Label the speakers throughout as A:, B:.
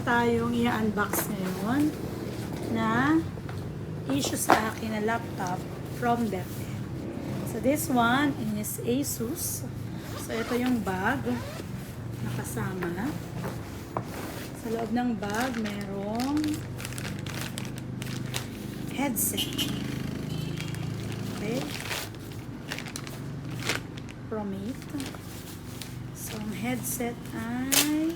A: tayong i-unbox ngayon na issue sa akin na laptop from DepEd. So this one is Asus. So ito yung bag na kasama. Sa loob ng bag merong headset. Okay. Promate. So ang headset ay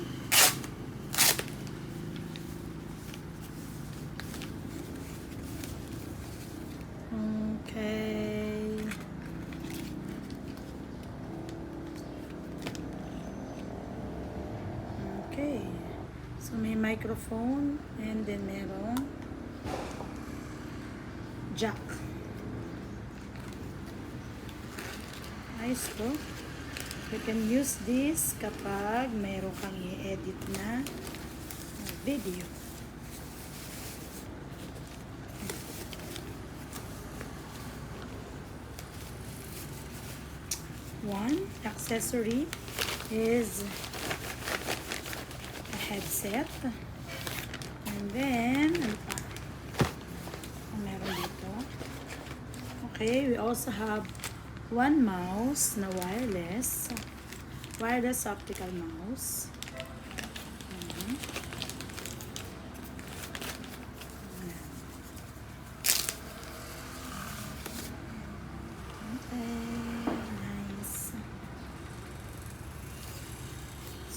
A: Okay. So may microphone and then merong jack. Nice to. You can use this kapag mayroon kang i-edit na video. One accessory is a headset. And then, ano pa? Meron dito. Okay, we also have one mouse na wireless optical mouse.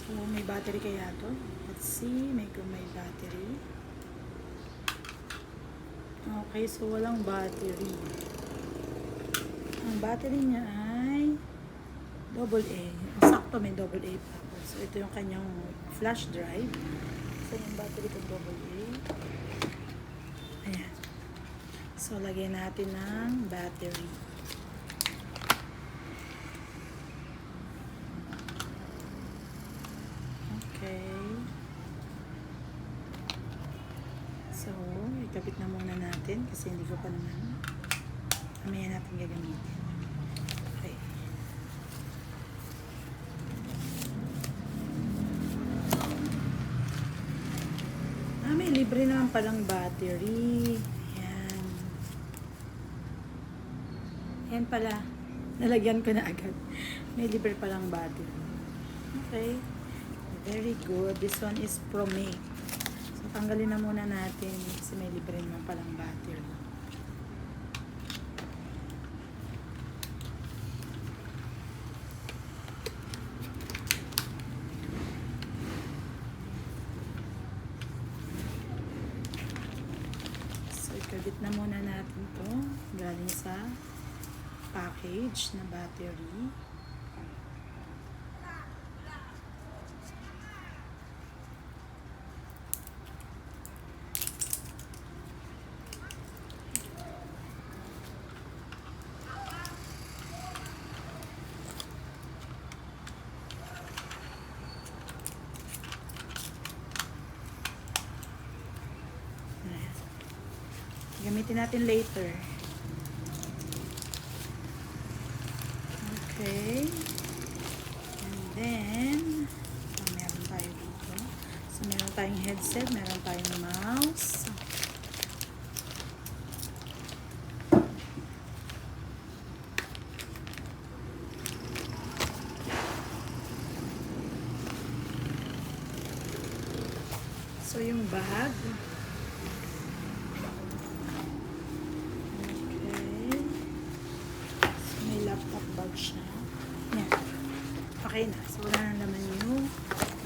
A: So, may battery kaya to? Let's see, may battery. Okay, so walang battery. Ang battery niya ay AA. Sakto may AA pa ako. So, ito yung kanyang flash drive. So, yung battery ko AA. Ayan. So, lagyan natin ng battery. Okay. So, ikabit na muna natin kasi hindi ko pa naman mamaya natin gagamitin. Okay. May libre naman palang battery. Ayan. Ayan pala. Nalagyan ko na agad. May libre palang battery. Okay. Very good. This one is Promate. So, tanggalin na muna natin kasi may libre naman palang battery. So, ikabit na muna natin to galing sa package na battery. Gamitin natin later. Okay. And then, meron tayo dito. So, meron tayong headset, meron tayong mouse. So, yung bag. Laptop bag siya. Yan. Okay na. So, wala na naman yung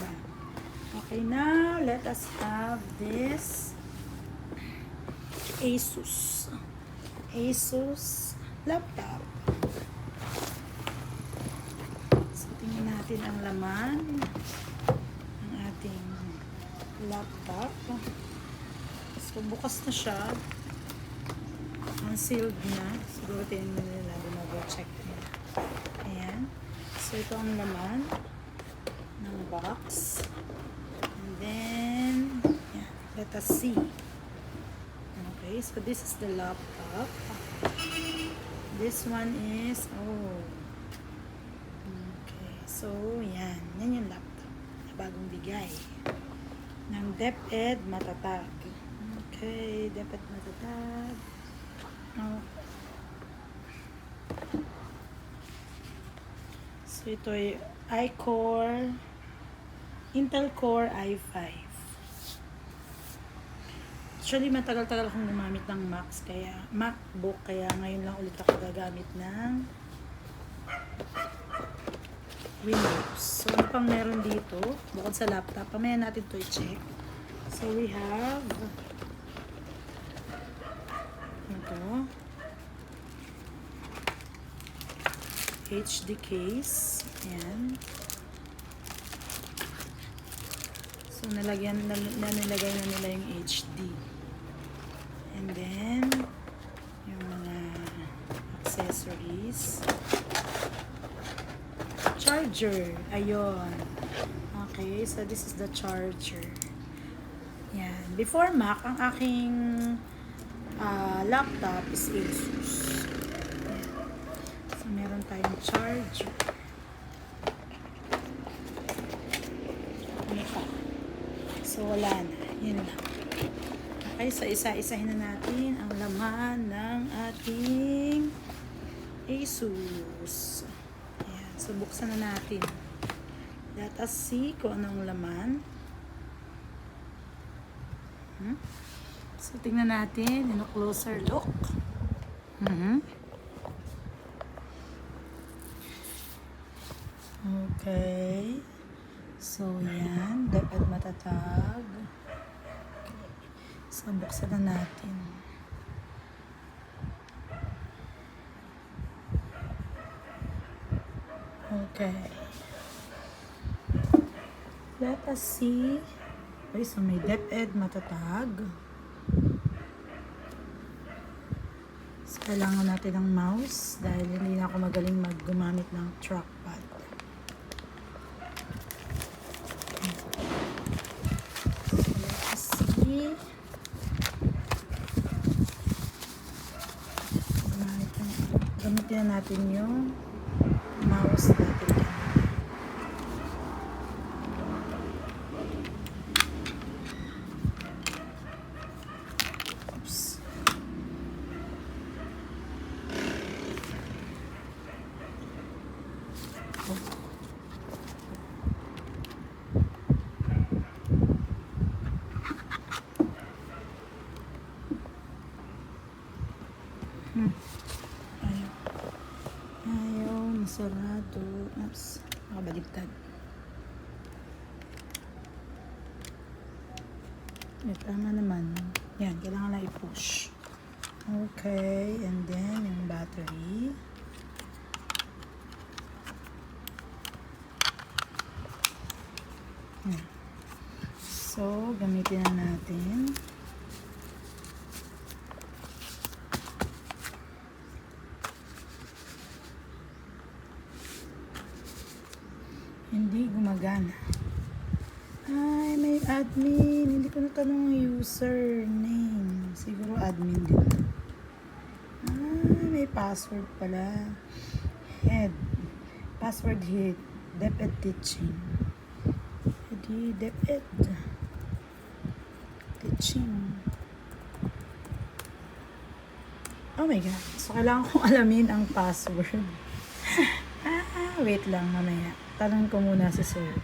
A: bag. Okay, now, let us have this Asus laptop. So, tingnan natin ang laman ng ating laptop. So, bukas na siya. Unsealed na. Siguro tingnan nila. Check nila. Ayan. So, ito ang laman ng box. And then, yeah, let us see. Okay, so this is the laptop. This one is, okay, so, yan. Yan yung laptop na bagong bigay. ng DepEd Matatag. Okay, DepEd Matatag. Okay. So, ito ay iCore, Intel Core i5. Actually, matagal-tagal akong gumamit ng MacBook, kaya ngayon lang ulit ako gagamit ng Windows. So, ano pang meron dito? Bukod sa laptop, pamaya natin to i-check. So, we have ito, HD case. Ayan. So, nilagay na nila yung HD. And then, yung mga accessories. Charger. Ayun. Okay, so this is the charger. Yan. Before Mac, ang aking laptop is Asus. Yan. So, meron tayong charger. Ano pa? So, wala na. Yun lang. Okay, so isa-isahin na natin ang laman ng ating Asus. Ayan, so buksan na natin. Let us see kung anong laman. So, tingnan natin in a closer look. Okay. So, yan. DepEd Matatag. Okay. So, buksan na natin. Okay. Let us see. Okay, so may DepEd Matatag. So, kailangan natin ng mouse dahil hindi na ako magaling gumamit ng trackpad. Gamitin natin yung mouse natin. Oops. Ayaw, masarado. Oops, nakabaligtad. Tama naman. Yan, kailangan na i-push. Okay, and then yung battery. So, gamitin na natin. Hindi gumagana. Ay, may admin. Hindi ko natanong ang username. Siguro admin din. Ay, may password pala. Head. Password head. DepEd teaching. Hindi, DepEd. Teaching. Oh my God. So, kailangan kong alamin ang password. Wait lang mamaya. Tanong ko muna si sir.